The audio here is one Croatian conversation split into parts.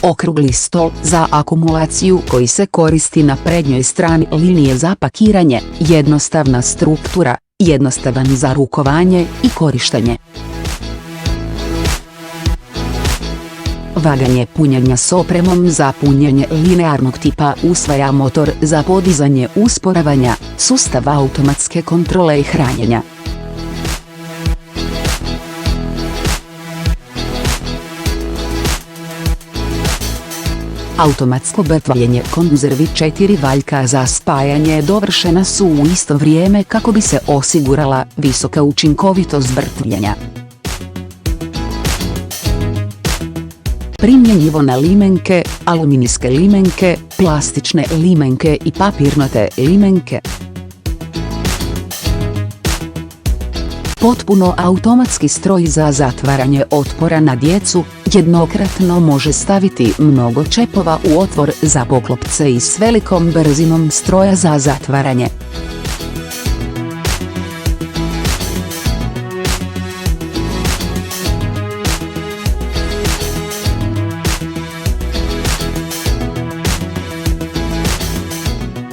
Okrugli stol za akumulaciju koji se koristi na prednjoj strani linije za pakiranje, jednostavna struktura, jednostavan za rukovanje i korištenje. Vaganje punjenja s opremom za punjenje linearnog tipa, usvaja motor za podizanje usporavanja, sustav automatske kontrole i hranjenja. Automatsko brtvaljenje konzervi 4 valjka za spajanje dovršena su u isto vrijeme kako bi se osigurala visoka učinkovitost brtvljenja. Primjenjivo na limenke, aluminijske limenke, plastične limenke i papirnate limenke. Potpuno automatski stroj za zatvaranje otpora na djecu, jednokratno može staviti mnogo čepova u otvor za poklopce i s velikom brzinom stroja za zatvaranje.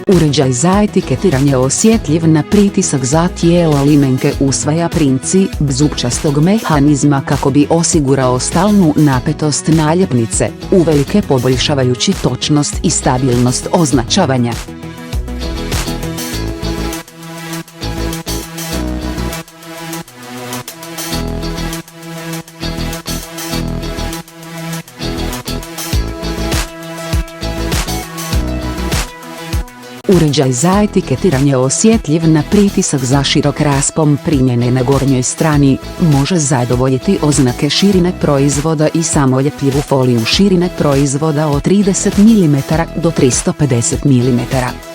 Uređaj za etiketiranje osjetljiv na pritisak za tijelo limenke, usvaja princip zupčastog mehanizma kako bi osigurao stalnu napetost naljepnice, uvelike poboljšavajući točnost i stabilnost označavanja. Uređaj za etiketiranje osjetljiv na pritisak za širok raspon primjene na gornjoj strani, može zadovoljiti oznake širine proizvoda i samoljepljivu foliju širine proizvoda od 30 mm do 350 mm.